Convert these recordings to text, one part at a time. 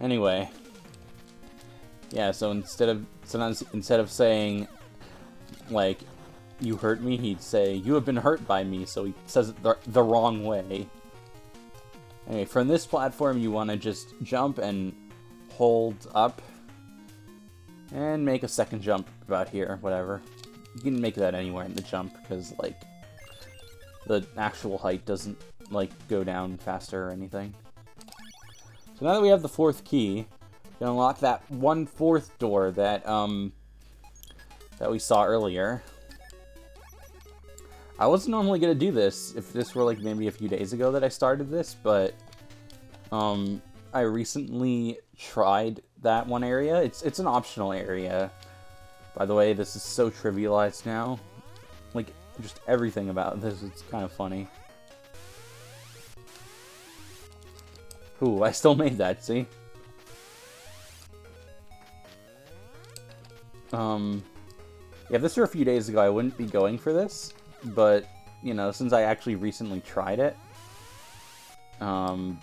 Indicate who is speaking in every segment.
Speaker 1: Anyway. Yeah, so instead of saying, like, you hurt me, he'd say, you have been hurt by me, so he says it the wrong way. Anyway, from this platform, you want to just jump and hold up, and make a second jump about here, whatever. You can make that anywhere in the jump, because, like, the actual height doesn't, like, go down faster or anything. So now that we have the 4th key, we can unlock that 1/4 door that we saw earlier. I wasn't normally gonna do this if this were like maybe a few days ago that I started this, but I recently tried that one area. It's an optional area. By the way, this is so trivialized now. Like, just everything about this, it's kind of funny. Ooh, I still made that, see? Yeah, if this were a few days ago, I wouldn't be going for this. But, you know, since I actually recently tried it, I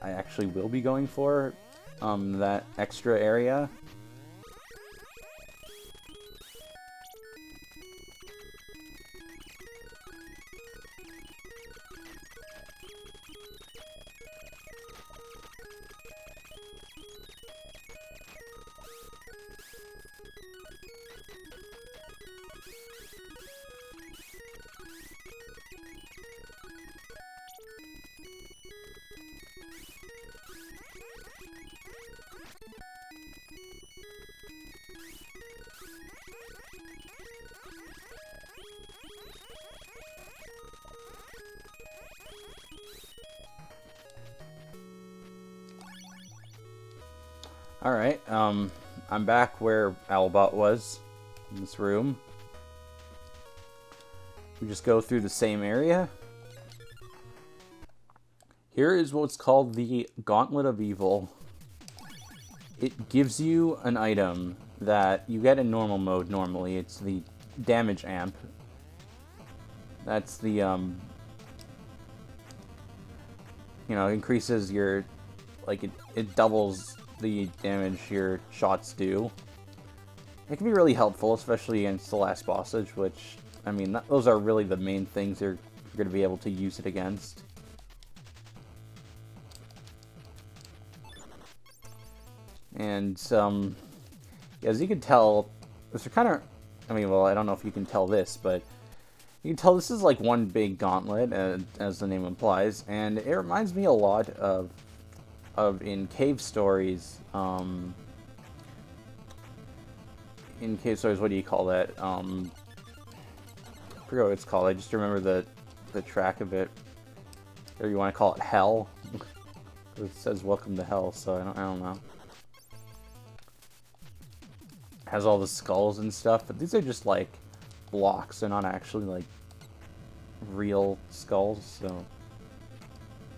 Speaker 1: actually will be going for that extra area. Alright, I'm back where Owlbot was, in this room. We just go through the same area. Here is what's called the Gauntlet of Evil. It gives you an item that you get in normal mode normally. It's the damage amp. That's the, you know, increases your, like, it doubles the damage your shots do. It can be really helpful, especially against the last bossage, which, I mean, those are really the main things you're going to be able to use it against. And, as you can tell, these are kind of, I mean, well, I don't know if you can tell this, but you can tell this is like one big gauntlet, as the name implies, and it reminds me a lot of in cave stories, what do you call that? I forget what it's called. I just remember the track of it. Or you want to call it Hell? It says Welcome to Hell, so I don't know. It has all the skulls and stuff, but these are just like blocks. They're not actually like real skulls, so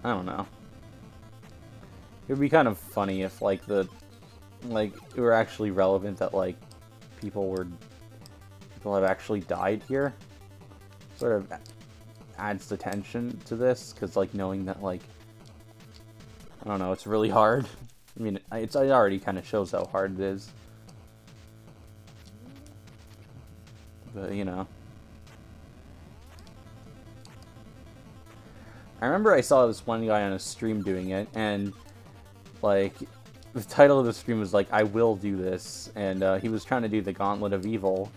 Speaker 1: I don't know. It would be kind of funny if, like, it were actually relevant that, like, people have actually died here. Sort of adds the tension to this, because, like, knowing that, like, I don't know, it's really hard. I mean, it already kind of shows how hard it is. But, you know. I remember I saw this one guy on a stream doing it, and like, the title of the stream was like, I will do this, and he was trying to do the Gauntlet of Evil,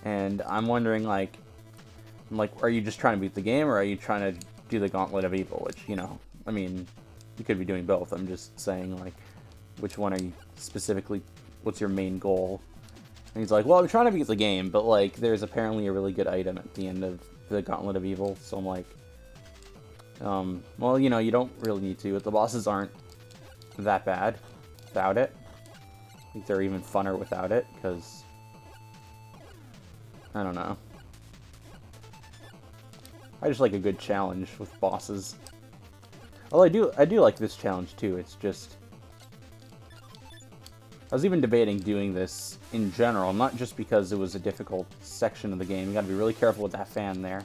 Speaker 1: and I'm wondering, like, are you just trying to beat the game, or are you trying to do the Gauntlet of Evil, which, you know, I mean, you could be doing both. I'm just saying, like, which one are you specifically, what's your main goal? And he's like, well, I'm trying to beat the game, but, like, there's apparently a really good item at the end of the Gauntlet of Evil, so I'm like, well, you know, you don't really need to, but the bosses aren't that bad without it. I think they're even funner without it, because I don't know. I just like a good challenge with bosses. Although I do like this challenge too. It's just, I was even debating doing this in general, not just because it was a difficult section of the game. You gotta be really careful with that fan there.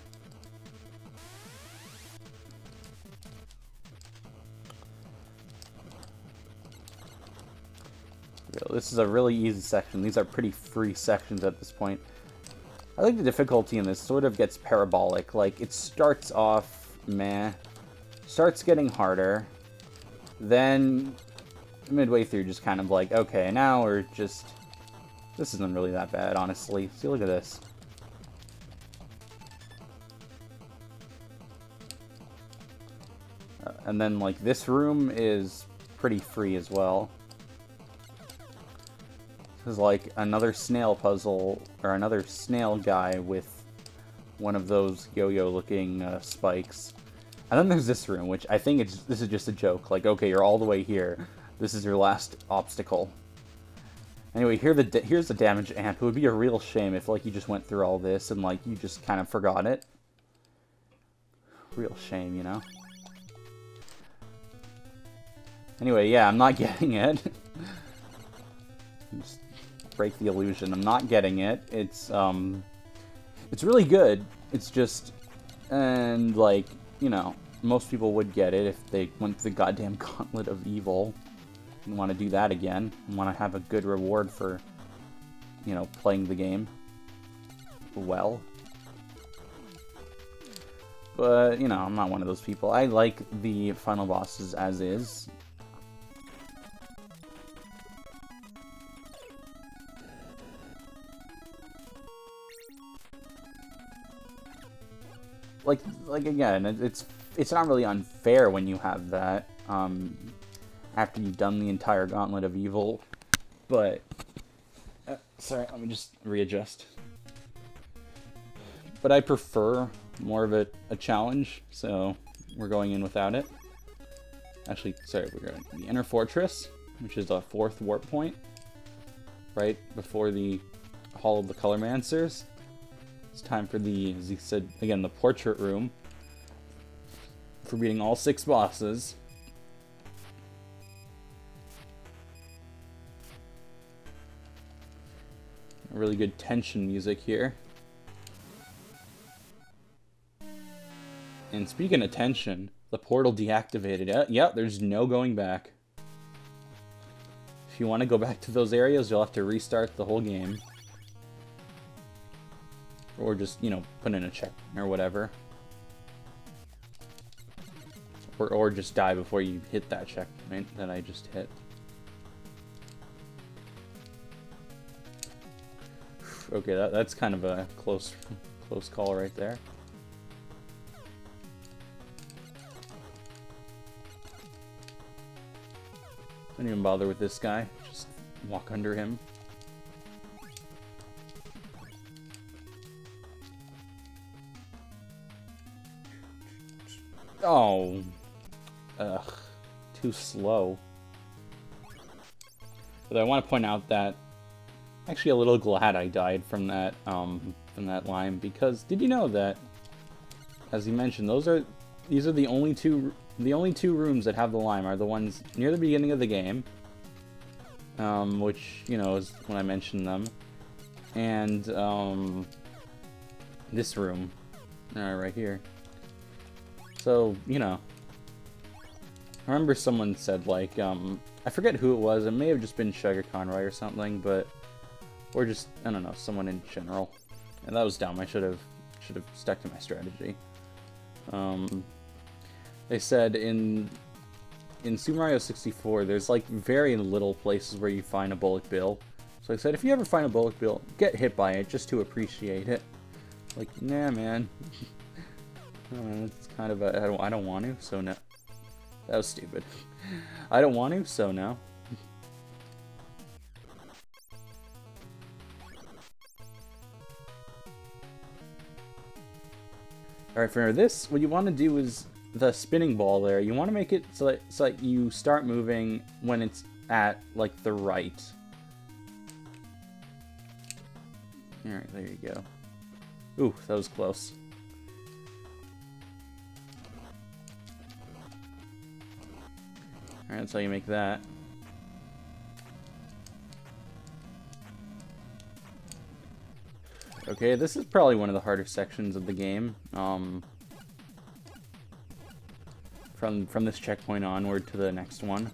Speaker 1: This is a really easy section. These are pretty free sections at this point. I think the difficulty in this sort of gets parabolic. Like, it starts off meh, starts getting harder, then midway through just kind of like, okay, now we're just... This isn't really that bad, honestly. See, look at this. And then, like, this room is pretty free as well. This is like another snail puzzle, or another snail guy with one of those yo-yo looking spikes. And then there's this room, which I think this is just a joke. Like, okay, you're all the way here. This is your last obstacle. Anyway, here's the damage amp. It would be a real shame if, like, you just went through all this and, like, you just kind of forgot it. Real shame, you know? Anyway, yeah, I'm not getting it. Just break the illusion. I'm not getting it. It's really good. It's just, and, like, you know, most people would get it if they went to the goddamn Gauntlet of Evil and want to do that again and want to have a good reward for, you know, playing the game well. But, you know, I'm not one of those people. I like the final bosses as is. Like again, it's not really unfair when you have that after you've done the entire Gauntlet of Evil, but sorry, let me just readjust. But I prefer more of a challenge, so we're going in without it. Actually, sorry, we're going to the Inner Fortress, which is a 4th warp point, right before the Hall of the Colormancers. It's time for the, as he said, again, the portrait room for beating all 6 bosses. Really good tension music here. And speaking of tension, the portal deactivated. Yep, there's no going back. If you want to go back to those areas, you'll have to restart the whole game. Or just, you know, put in a check or whatever. Or just die before you hit that checkpoint that I just hit. Okay, that's kind of a close call right there. Don't even bother with this guy. Just walk under him. Oh. Ugh. Too slow. But I want to point out that I'm actually a little glad I died from that lime, because did you know that, as you mentioned, these are the only two rooms that have the lime are the ones near the beginning of the game, which, you know, is when I mentioned them, and this room right here. So, you know, I remember someone said, like, I forget who it was, it may have just been Sugar Conroy or something, but, or just, I don't know, someone in general. And that was dumb. I should have stuck to my strategy. They said in Super Mario 64, there's, like, very little places where you find a bullet bill. So I said, if you ever find a bullet bill, get hit by it just to appreciate it. Like, nah, man. It's kind of a, I don't want to, so no. That was stupid. I don't want to, so no. Alright, for this, what you want to do is the spinning ball there. You want to make it so that you start moving when it's at, like, the right. Alright, there you go. Ooh, that was close. Alright, that's how you make that. Okay, this is probably one of the harder sections of the game. From this checkpoint onward to the next one.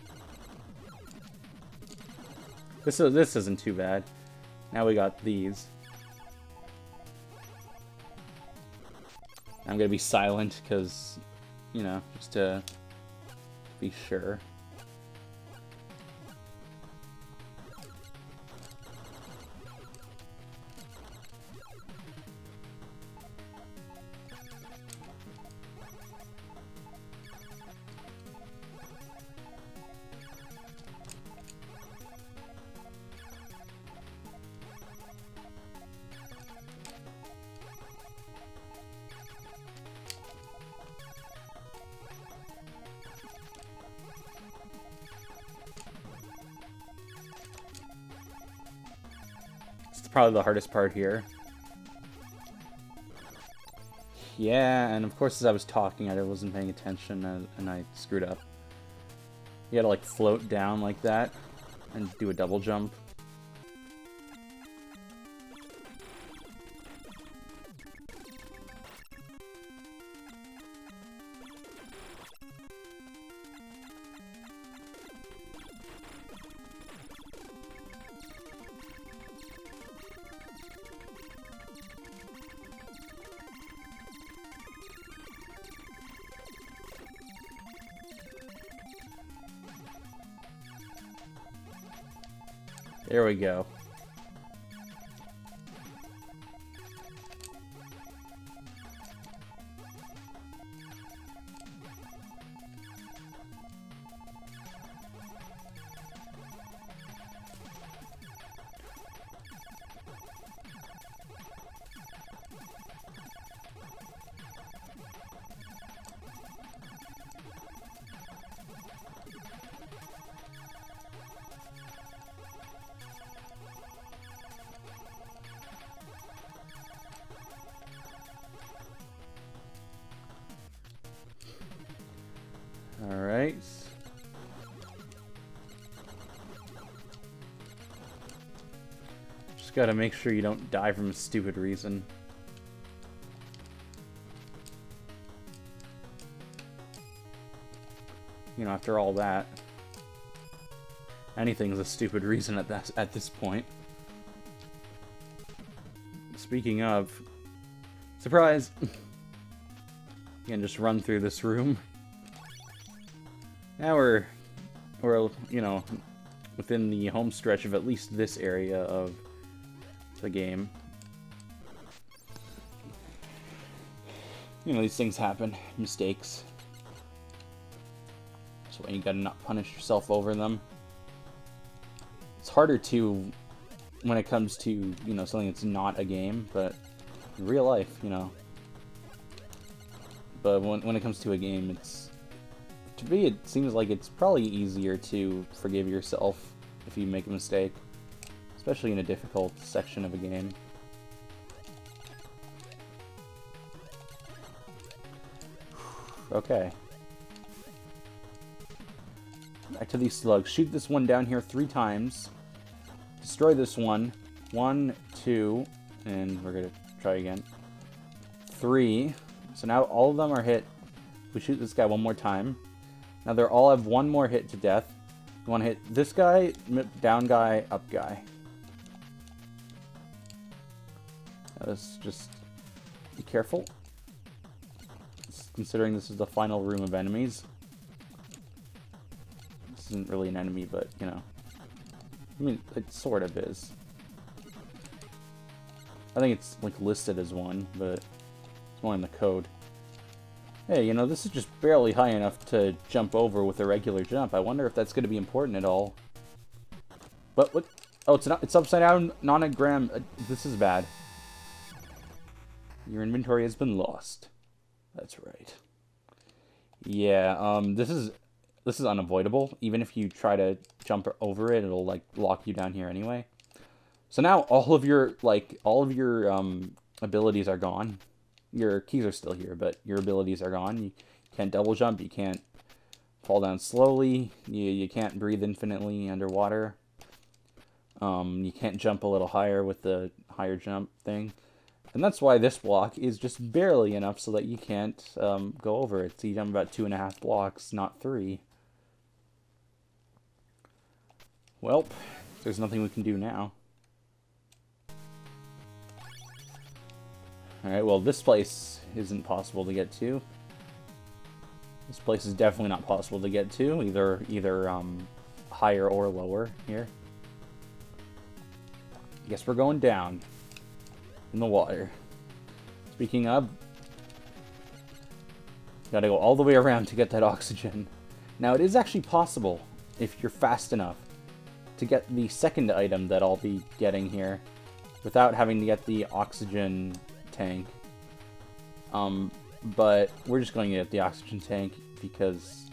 Speaker 1: This isn't too bad. Now we got these. I'm gonna be silent because, you know, just to be sure. Probably the hardest part here. Yeah, and of course as I was talking I wasn't paying attention and I screwed up. You gotta like float down like that and do a double jump. There we go. Alright. Just gotta make sure you don't die from a stupid reason. You know, after all that, anything's a stupid reason at this point. Speaking of, surprise! You can just run through this room. Now we're, you know, within the home stretch of at least this area of the game. You know, these things happen. Mistakes. That's why you gotta not punish yourself over them. It's harder to, when it comes to, you know, something that's not a game, but in real life, you know. But when it comes to a game, it's... To me, it seems like it's probably easier to forgive yourself if you make a mistake. Especially in a difficult section of a game. Okay. Back to these slugs. Shoot this one down here 3 times. Destroy this one. 1, 2, and we're gonna try again. 3. So now all of them are hit. We shoot this guy one more time. Now they all have one more hit to death. You want to hit this guy, down guy, up guy. Let's just be careful. Considering this is the final room of enemies. This isn't really an enemy, but, you know. I mean, it sort of is. I think it's, like, listed as one, but it's more in the code. Hey, you know, this is just barely high enough to jump over with a regular jump. I wonder if that's going to be important at all. But what? Oh, it's upside down nonogram. This is bad. Your inventory has been lost. That's right. Yeah, this is unavoidable. Even if you try to jump over it, it'll like lock you down here anyway. So now all of your abilities are gone. Your keys are still here, but your abilities are gone. You can't double jump. You can't fall down slowly. You can't breathe infinitely underwater. You can't jump a little higher with the higher jump thing. And that's why this block is just barely enough so that you can't go over it. So you jump about 2.5 blocks, not 3. Welp, There's nothing we can do now. Alright, well, this place isn't possible to get to. This place is definitely not possible to get to, either higher or lower here. I guess we're going down in the water. Speaking of, gotta go all the way around to get that oxygen. Now, it is actually possible, if you're fast enough, to get the second item that I'll be getting here without having to get the oxygen tank. But we're just going to get the oxygen tank because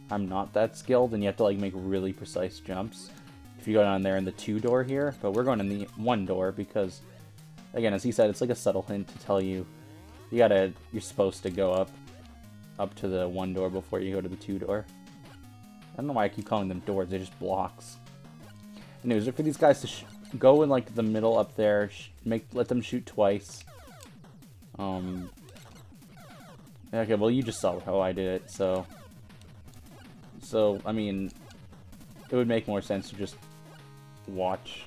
Speaker 1: I'm not that skilled, and you have to like make really precise jumps if you go down there in the 2 door here. But we're going in the 1 door because, again, as he said, it's like a subtle hint to tell you you're supposed to go up to the 1 door before you go to the 2 door. I don't know why I keep calling them doors, they're just blocks. Anyways, look for these guys to go in like the middle up there, let them shoot twice. Okay, well, you just saw how I did it, so I mean, it would make more sense to just watch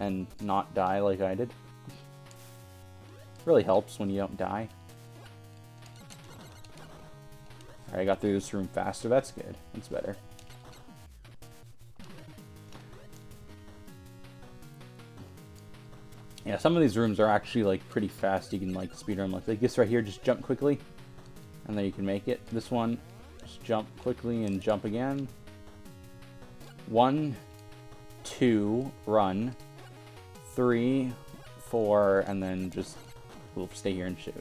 Speaker 1: and not die like I did. Really helps when you don't die. Alright, I got through this room faster, that's good. That's better. Yeah, some of these rooms are actually like pretty fast. You can like speedrun like this right here, just jump quickly. And then you can make it. This one, just jump quickly and jump again. 1, 2, run. 3, 4, and then just we'll stay here and shoot.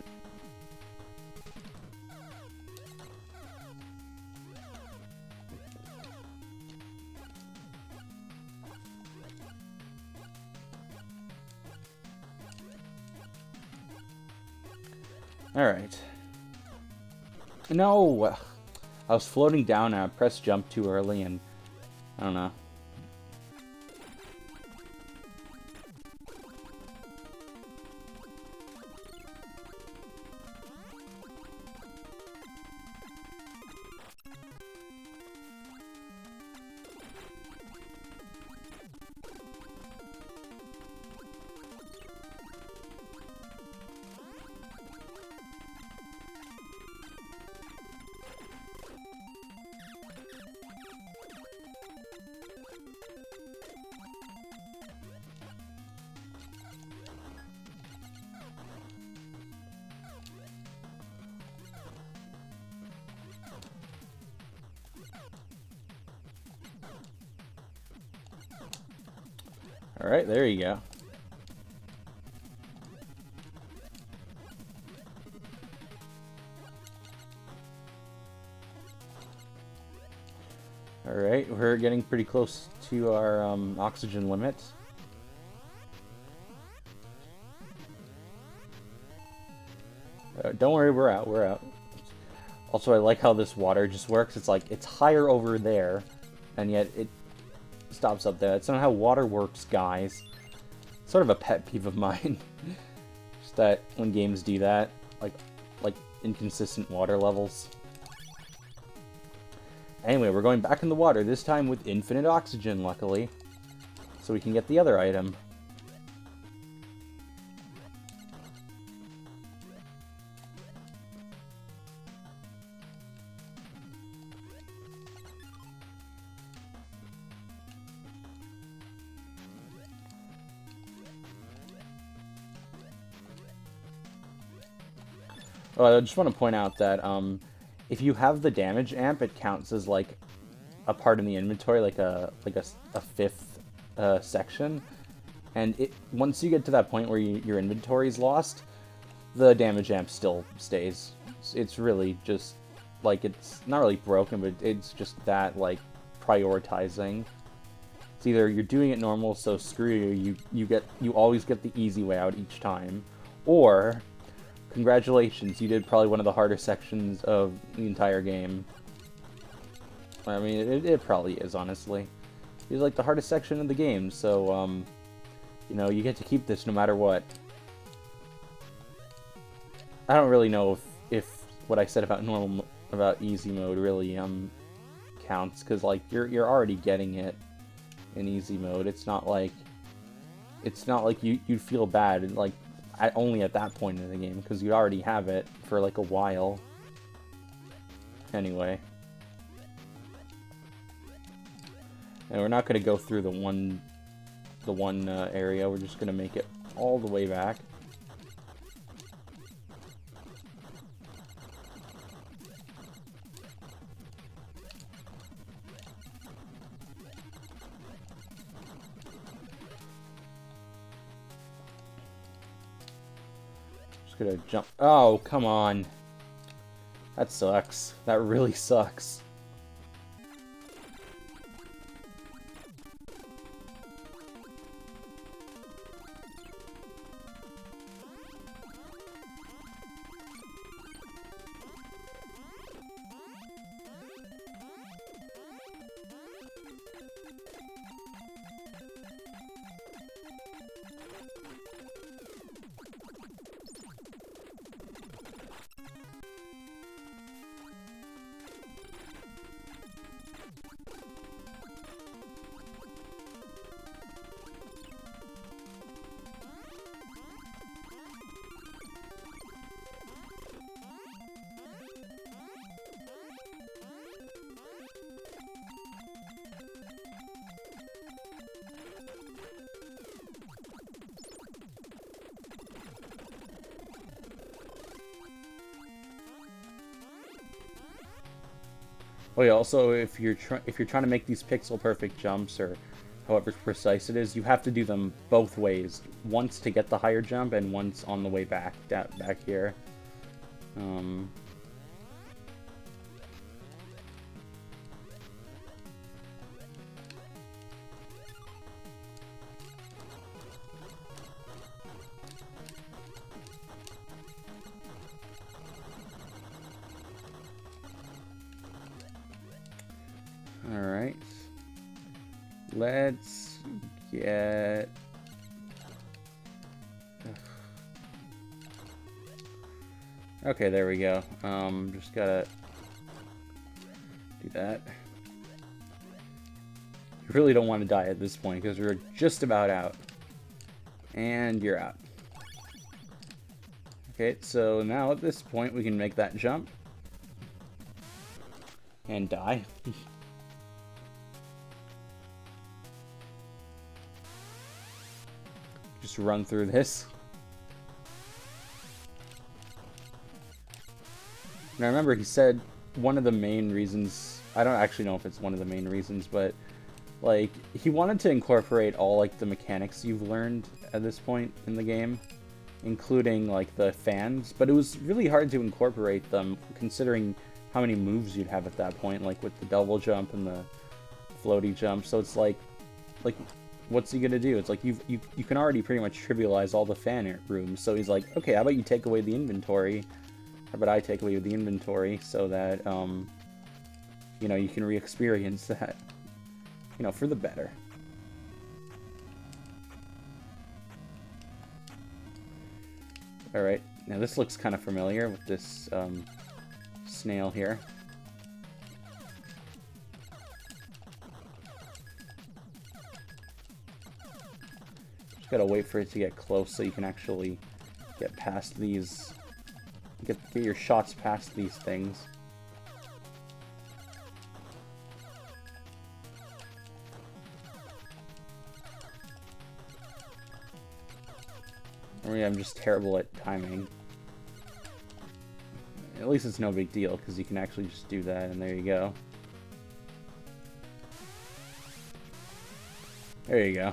Speaker 1: Alright. No! I was floating down and I pressed jump too early and I don't know. Alright, there you go. Alright, we're getting pretty close to our oxygen limit. Don't worry, we're out, we're out. Also, I like how this water just works. It's like, it's higher over there, and yet it stops up there. That's not how water works, guys. Sort of a pet peeve of mine. Just that when games do that, like inconsistent water levels. Anyway, we're going back in the water, this time with infinite oxygen, luckily. So we can get the other item. Oh, I just want to point out that if you have the damage amp, it counts as like a part in the inventory, like a fifth section. And once you get to that point where your inventory is lost, the damage amp still stays. It's really just like, it's not really broken, but it's just that like prioritizing. It's either you're doing it normal, so screw you, you always get the easy way out each time, or congratulations, you did probably one of the harder sections of the entire game. I mean, it probably is, honestly. It's like the hardest section of the game, so, you know, you get to keep this no matter what. I don't really know if what I said about easy mode really, counts, because, like, you're already getting it. in easy mode. It's not like you'd feel bad like only at that point in the game, because you already have it for like a while. Anyway. And we're not going to go through the one area. We're just going to make it all the way back. Just going to jump. Oh, come on. That sucks. That really sucks. Oh yeah, also if you're trying to make these pixel perfect jumps, or however precise it is, you have to do them both ways. Once to get the higher jump, and once on the way back here. Alright. Let's get... Okay, there we go. Just gotta do that. You really don't want to die at this point, because we're just about out. And you're out. Okay, so now at this point we can make that jump. And die. Just run through this. Now remember, he said one of the main reasons, I don't actually know if it's one of the main reasons, but like he wanted to incorporate all like the mechanics you've learned at this point in the game, including like the fans, but it was really hard to incorporate them considering how many moves you'd have at that point, like with the double jump and the floaty jump. So it's like what's he gonna do? It's like you can already pretty much trivialize all the fan rooms. So he's like, okay, how about you take away the inventory? How about I take away the inventory so that you know, you can re-experience that, you know, for the better. All right, now this looks kind of familiar with this snail here. Gotta wait for it to get close so you can actually get past these, get your shots past these things. I mean, I'm just terrible at timing. At least it's no big deal, because you can actually just do that, and there you go. There you go.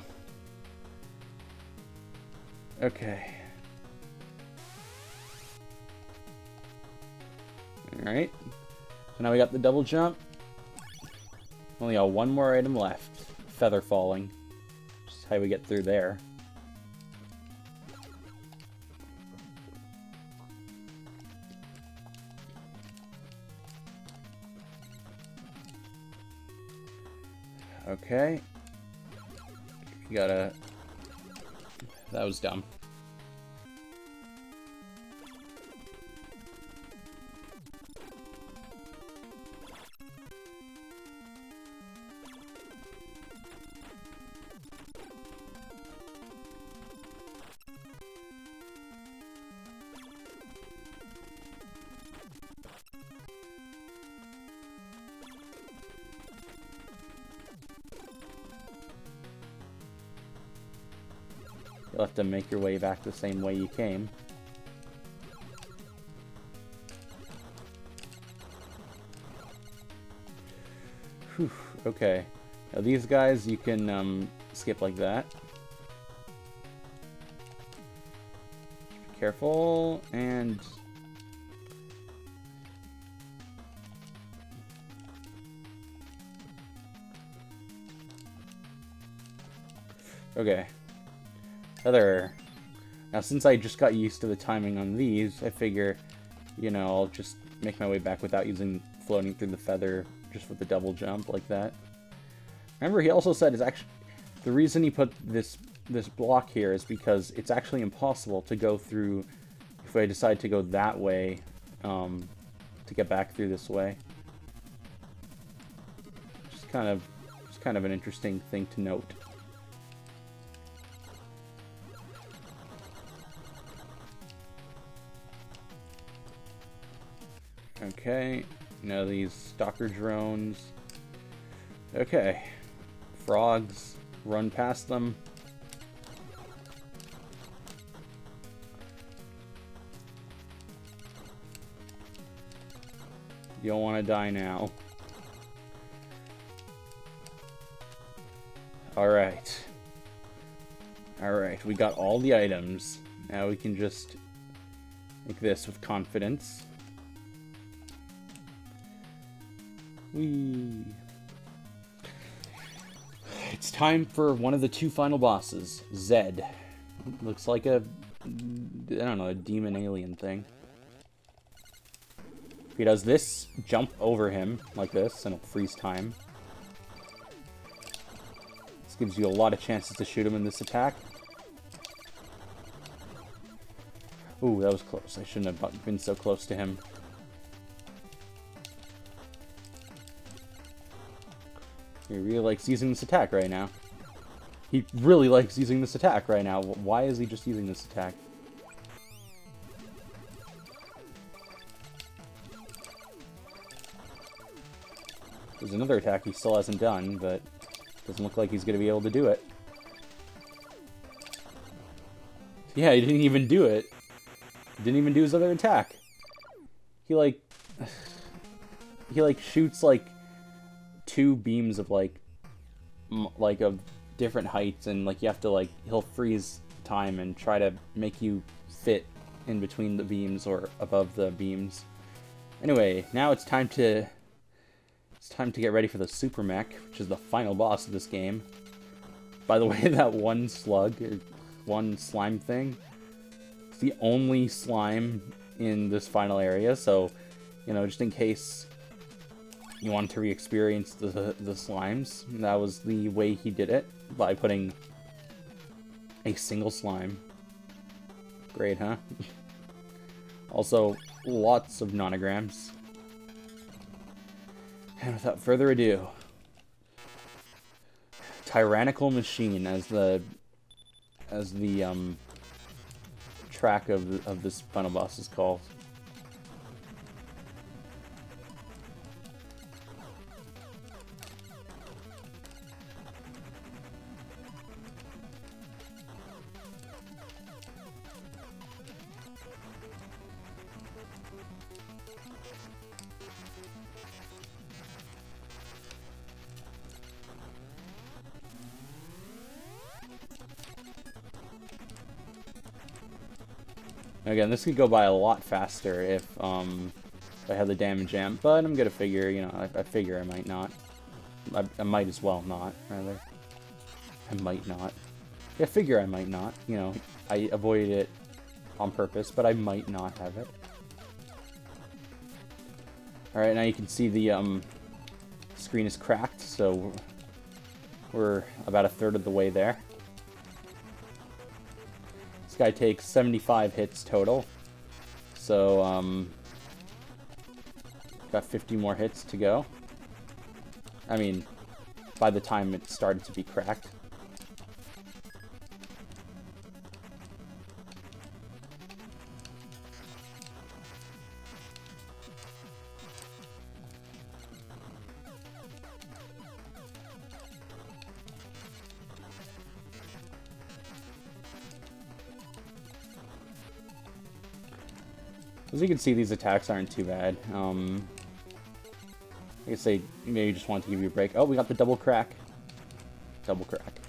Speaker 1: Okay. Alright. So now we got the double jump. Only got one more item left. Feather falling. Just how we get through there. Okay. You gotta... That was dumb. You'll have to make your way back the same way you came. Whew, okay. Now these guys you can skip like that. Be careful, and... Okay. Now since I just got used to the timing on these, I figure, you know, I'll just make my way back without using floating through the feather, just with the double jump like that. Remember, he also said the reason he put this block here is because it's actually impossible to go through if I decide to go that way, to get back through this way. Just kind of an interesting thing to note. Okay, now these stalker drones. Okay, frogs, run past them. You don't want to die now. Alright. Alright, we got all the items. Now we can just make this with confidence. Whee! It's time for one of the two final bosses, Zedd. Looks like a, I don't know, a demon alien thing. If he does this, jump over him like this, and it'll freeze time. This gives you a lot of chances to shoot him in this attack. Ooh, that was close. I shouldn't have been so close to him. He really likes using this attack right now. He really likes using this attack right now. Why is he just using this attack? There's another attack he still hasn't done, but doesn't look like he's going to be able to do it. Yeah, he didn't even do it. He didn't even do his other attack. He like shoots like two beams of like of different heights, and like you have to like, he'll freeze time and try to make you fit in between the beams or above the beams. Anyway, now it's time to get ready for the Supermech, which is the final boss of this game. By the way, that one slug, or one slime thing, it's the only slime in this final area, so, you know, just in case you wanted to re-experience the slimes, that was the way he did it, by putting a single slime. Great, huh? Also, lots of nonograms. And without further ado, Tyrannical Machine as the track of this final boss is called. Again, this could go by a lot faster if I had the damage amp, but I'm gonna figure, you know, I figure I might not. I might as well not, rather. I might not. Yeah, figure I might not. You know, I avoided it on purpose, but I might not have it. Alright, now you can see the screen is cracked, so we're about a third of the way there. This guy takes 75 hits total, so got 50 more hits to go. I mean, by the time it started to be cracked. As you can see, these attacks aren't too bad. I guess they maybe just want to give you a break. Oh, we got the double crack. Double crack.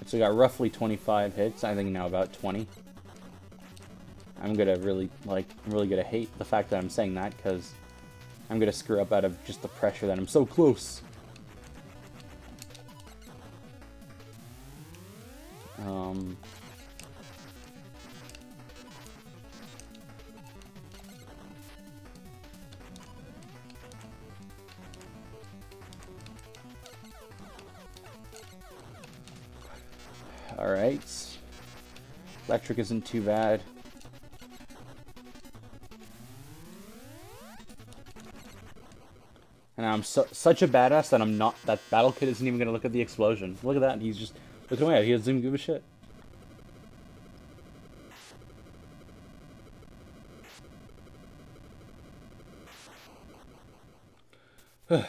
Speaker 1: So we got roughly 25 hits. I think now about 20. I'm really gonna hate the fact that I'm saying that, because I'm gonna screw up out of just the pressure that I'm so close. Alright. Electric isn't too bad. And I'm such a badass that I'm not. That Battle Kid isn't even gonna look at the explosion. Look at that. He's just looking away. He doesn't even give a shit. And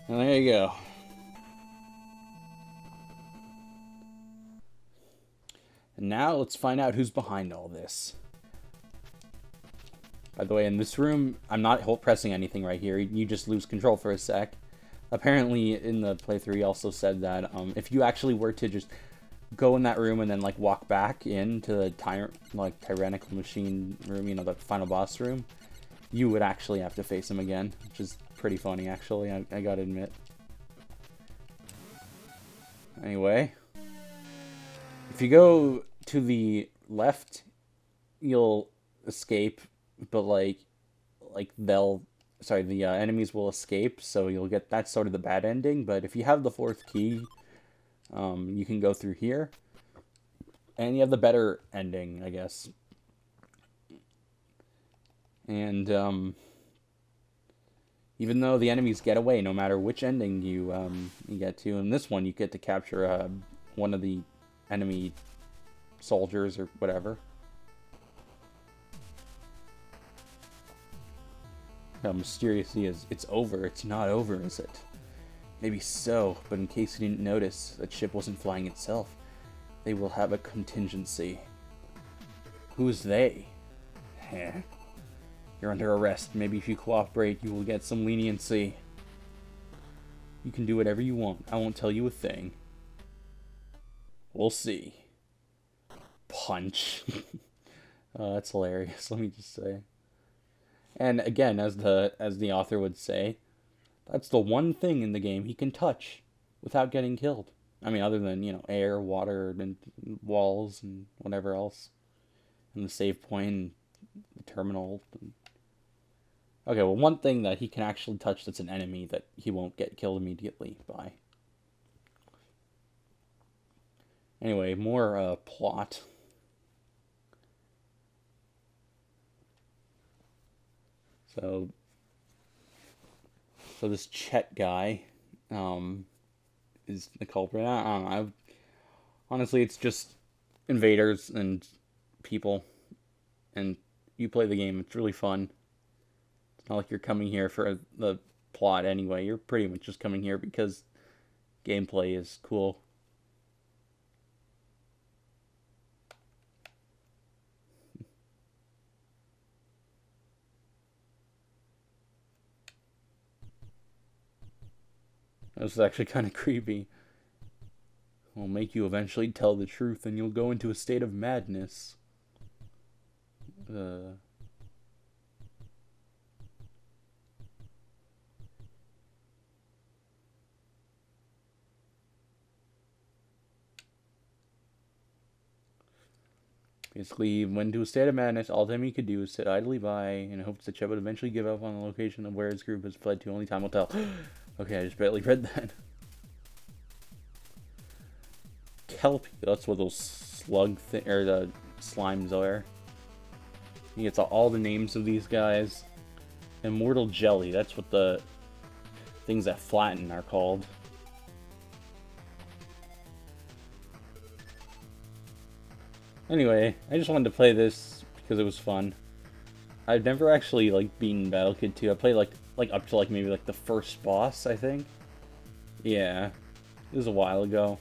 Speaker 1: there you go. And now let's find out who's behind all this. By the way, in this room, I'm not pressing anything right here. You just lose control for a sec. Apparently, in the playthrough, he also said that if you actually were to just go in that room and then like walk back into the tyrannical machine room, you know, the final boss room, you would actually have to face him again, which is pretty funny, actually. I gotta admit. Anyway, if you go to the left, you'll escape. But the enemies will escape, so you'll get, that's sort of the bad ending. But if you have the fourth key, you can go through here, and you have the better ending, I guess. And even though the enemies get away, no matter which ending you get to, in this one you get to capture one of the enemy soldiers or whatever. How mysterious he is. It's over. It's not over, is it? Maybe so, but in case you didn't notice, that ship wasn't flying itself. They will have a contingency. Who's they? Heh. You're under arrest. Maybe if you cooperate, you will get some leniency. You can do whatever you want. I won't tell you a thing. We'll see. Punch. That's hilarious, let me just say. And again, as the author would say, that's the one thing in the game he can touch without getting killed. I mean, other than, you know, air, water, and walls, and whatever else. And the save point, and the terminal. Okay, well, one thing that he can actually touch that's an enemy that he won't get killed immediately by. Anyway, more plot. So this Chet guy is the culprit. I don't know. Honestly, it's just invaders and people, and you play the game. It's really fun. It's not like you're coming here for the plot anyway. You're pretty much just coming here because gameplay is cool. This is actually kind of creepy. Will make you eventually tell the truth, and you'll go into a state of madness. Basically, he went into a state of madness. All time he could do is sit idly by in hopes that Chet would eventually give up on the location of where his group has fled to. Only time will tell. Okay, I just barely read that. Kelpie, that's what those slug or the slimes are. He gets all the names of these guys. Immortal jelly, that's what the things that flatten are called. Anyway, I just wanted to play this because it was fun. I've never actually beaten Battle Kid 2. I played like up to maybe the first boss, I think. Yeah, it was a while ago.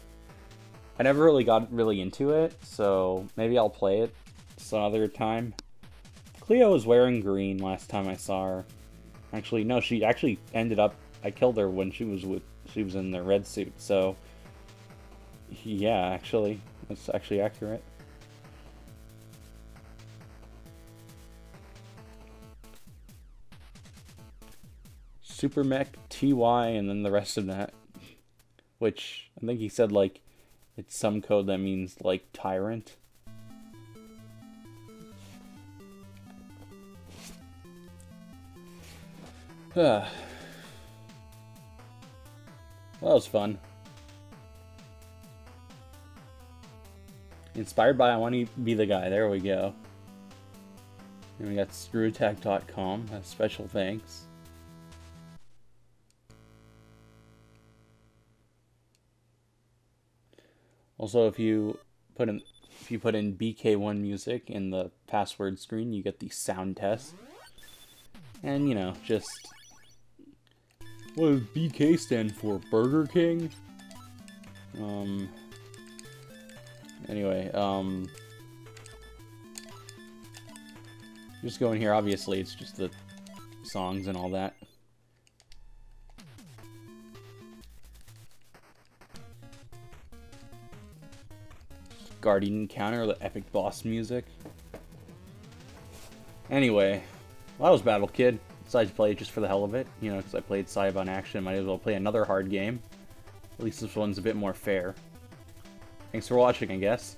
Speaker 1: I never really got really into it, so maybe I'll play it some other time. Cleo was wearing green last time I saw her. Actually, no, she actually ended up... I killed her when she was in the red suit, so... Yeah, actually, that's actually accurate. Supermech, TY, and then the rest of that. Which, I think he said, like, it's some code that means, like, tyrant. Well, that was fun. Inspired by I Want to Be the Guy. There we go. And we got screwattack.com. A special thanks. Also, if you put in BK1 music in the password screen, you get the sound test. And you know, just what does BK stand for? Burger King? Anyway, just go in here. Obviously, it's just the songs and all that. Guardian Encounter, the epic boss music. Anyway, well, that was Battle Kid. Decided to play it just for the hell of it. You know, because I played Saiban Action, might as well play another hard game. At least this one's a bit more fair. Thanks for watching, I guess.